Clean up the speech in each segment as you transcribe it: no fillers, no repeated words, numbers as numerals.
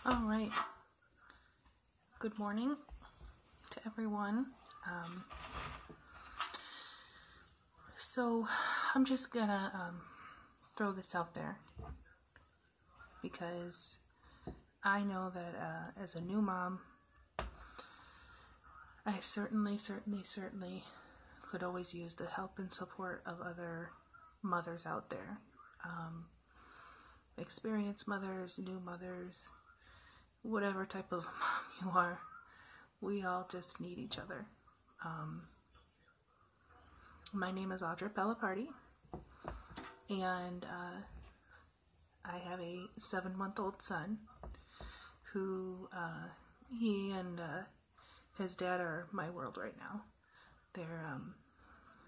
All right. Good morning to everyone. So I'm just gonna throw this out there because I know that as a new mom, I certainly could always use the help and support of other mothers out there. Experienced mothers, new mothers, whatever type of mom you are, we all just need each other. My name is Audra Bellaparty, and I have a 7-month-old son who he and his dad are my world right now.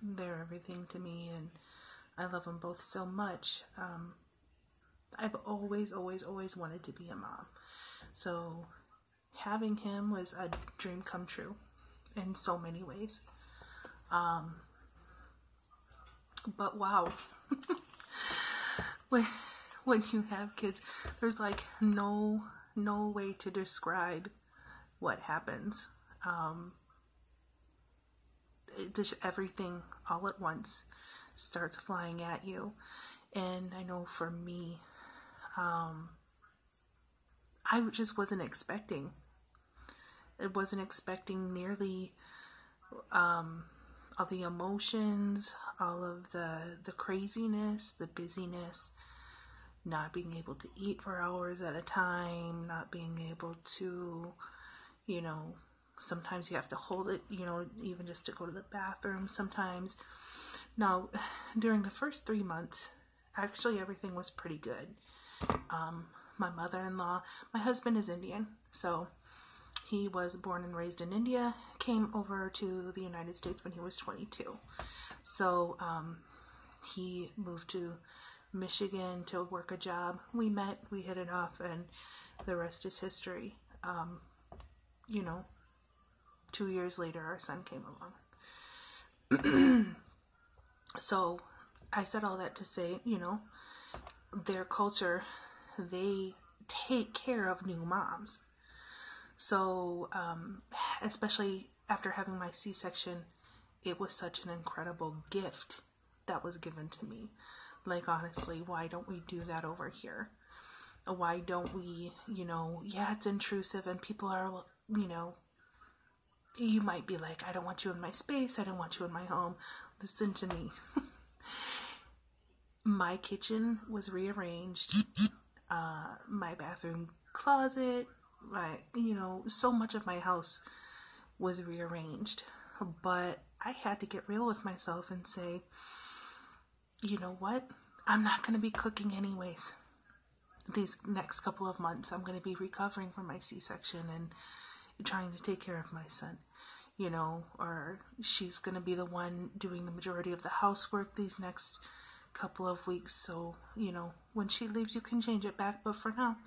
They're everything to me, and I love them both so much. I've always wanted to be a mom. So having him was a dream come true in so many ways. But wow, when you have kids, there's like no way to describe what happens. Just everything all at once starts flying at you. And I know for me, I just wasn't expecting. It wasn't expecting nearly all the emotions, all of the craziness, the busyness, not being able to eat for hours at a time, not being able to, sometimes you have to hold it, even just to go to the bathroom sometimes. Now, during the first 3 months, actually everything was pretty good. My mother-in-law, my husband is Indian, so he was born and raised in India, came over to the United States when he was 22. So he moved to Michigan to work a job. We met, we hit it off, and the rest is history. 2 years later, our son came along. So I said all that to say, their culture, they take care of new moms. So, especially after having my C-section, it was such an incredible gift that was given to me. Like, honestly, why don't we do that over here? Why don't we, yeah, it's intrusive and people are, you might be like, I don't want you in my space. I don't want you in my home. Listen to me. My kitchen was rearranged. My bathroom closet, so much of my house was rearranged. But I had to get real with myself and say, you know what? I'm not going to be cooking anyways. These next couple of months, I'm going to be recovering from my C-section and trying to take care of my son, or she's going to be the one doing the majority of the housework these next couple of weeks. So, when she leaves, you can change it back. But for now,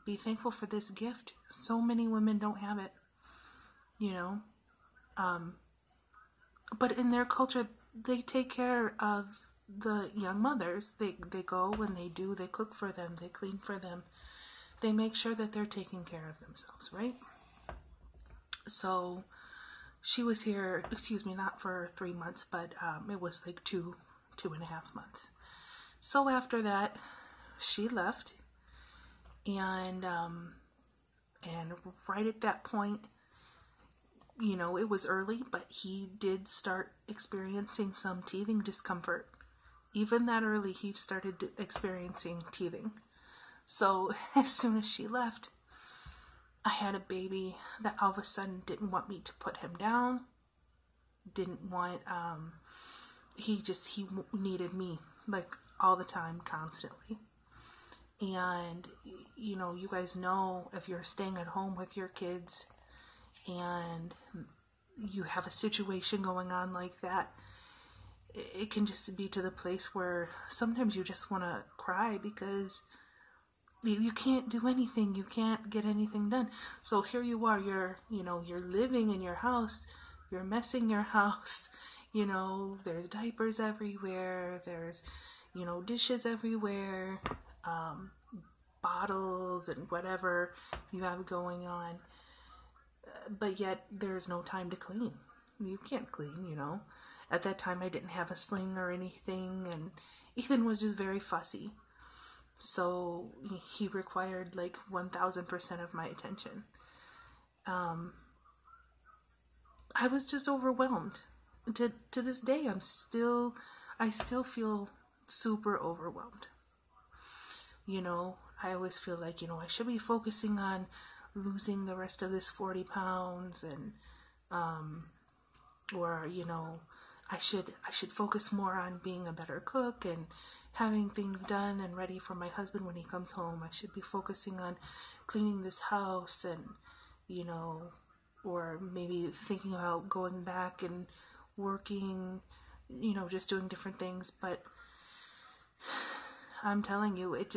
be thankful for this gift. So many women don't have it, but in their culture, they take care of the young mothers. They go and they cook for them, they clean for them, they make sure that they're taking care of themselves, right? So she was here, not for 3 months, but it was like 2.5 months. So after that, she left, and right at that point, it was early, but he did start experiencing some teething discomfort. Even that early, he started experiencing teething. So as soon as she left, I had a baby that all of a sudden didn't want me to put him down, didn't want, he needed me, like, all the time, constantly. And, you guys know, if you're staying at home with your kids and you have a situation going on like that, it can just be to the place where sometimes you just want to cry because you can't do anything. You can't get anything done. So here you are, you're living in your house, you're messing your house, there's diapers everywhere, there's, dishes everywhere, bottles and whatever you have going on. But yet there's no time to clean. You can't clean, you know. At that time I didn't have a sling or anything, and Ethan was just very fussy. So he required like 1000% of my attention. I was just overwhelmed. To this day, I still feel super overwhelmed. You know, I always feel like, you know, I should be focusing on losing the rest of this 40 pounds and, or, you know, I should focus more on being a better cook and having things done and ready for my husband when he comes home. I should be focusing on cleaning this house and, you know, or maybe thinking about going back and working, you know, just doing different things. But I'm telling you, it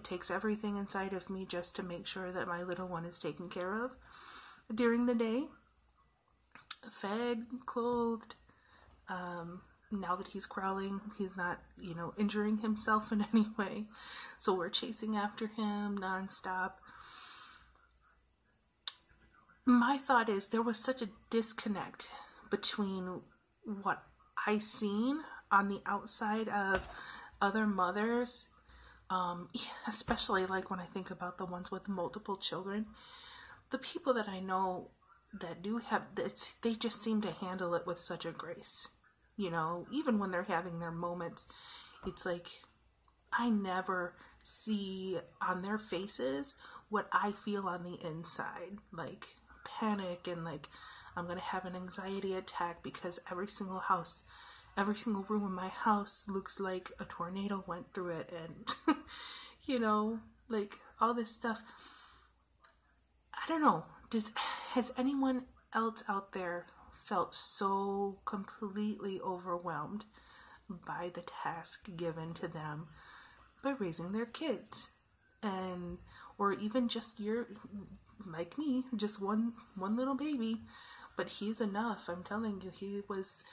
takes everything inside of me just to make sure that my little one is taken care of during the day, fed, clothed. Now that he's crawling, he's not, you know, injuring himself in any way. So we're chasing after him nonstop. My thought is there was such a disconnect between what I seen on the outside of other mothers, especially like when I think about the ones with multiple children. The people that I know that do have this, they just seem to handle it with such a grace. You know, even when they're having their moments, it's like I never see on their faces what I feel on the inside, like panic and like I'm gonna have an anxiety attack because every single room in my house looks like a tornado went through it, and you know, like all this stuff. I don't know, has anyone else out there felt so completely overwhelmed by the task given to them by raising their kids? And or even just like me, just one little baby, but he's enough. I'm telling you, he was,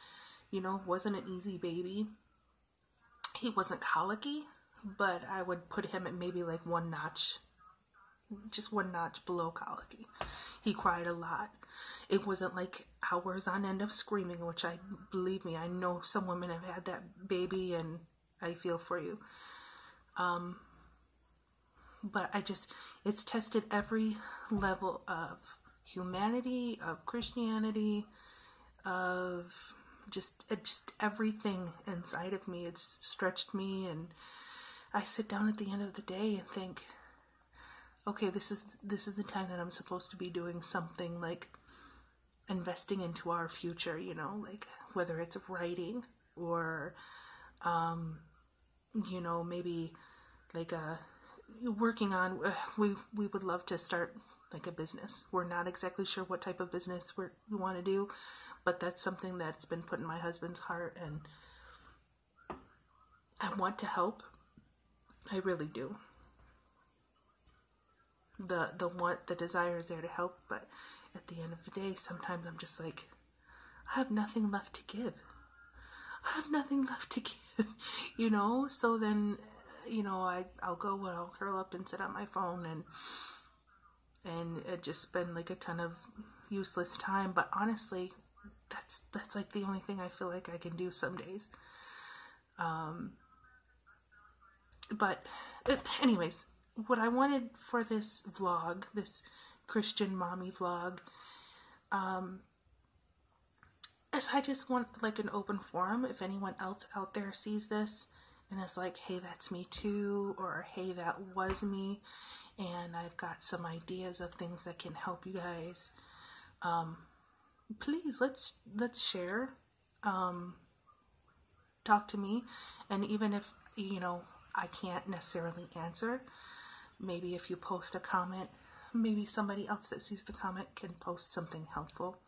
you know, wasn't an easy baby. He wasn't colicky, but I would put him at maybe like just one notch below colicky. He cried a lot. It wasn't like hours on end of screaming, which believe me, I know some women have had that baby and I feel for you. But it's tested every level of humanity, of Christianity, of just everything inside of me. It's stretched me, and I sit down at the end of the day and think, okay, this is the time that I'm supposed to be doing something like investing into our future, you know, like whether it's writing or, you know, maybe like working on, we would love to start like a business. We're not exactly sure what type of business we want to do, but that's something that's been put in my husband's heart, and I want to help. I really do. The desire is there to help, but at the end of the day, sometimes I'm just like, I have nothing left to give. I have nothing left to give, you know? So then, you know, I'll go and I'll curl up and sit on my phone and just spend like a ton of useless time. But honestly, that's like the only thing I feel like I can do some days. But anyways, what I wanted for this vlog, this Christian mommy vlog, is I just want like an open forum. If anyone else out there sees this and is like, hey, that's me too, or hey, that was me, and I've got some ideas of things that can help you guys, please let's share, talk to me. And even if, you know, I can't necessarily answer, maybe if you post a comment, maybe somebody else that sees the comment can post something helpful,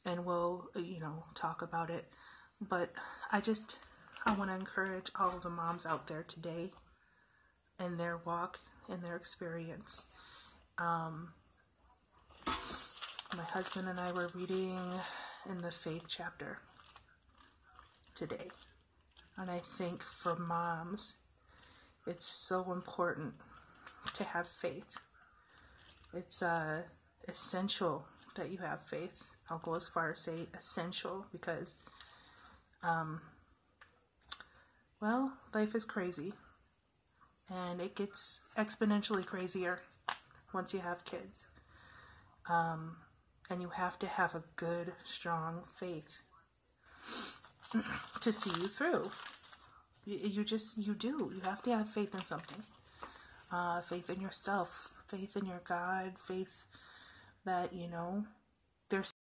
and we'll, you know, talk about it. But I want to encourage all of the moms out there today in their walk, in their experience. My husband and I were reading in the faith chapter today. And I think for moms, It's so important to have faith. It's essential that you have faith. I'll go as far as say essential because, well, life is crazy. And it gets exponentially crazier once you have kids. And you have to have a good, strong faith to see you through. You do. You have to have faith in something. Faith in yourself, faith in your God, faith that, there's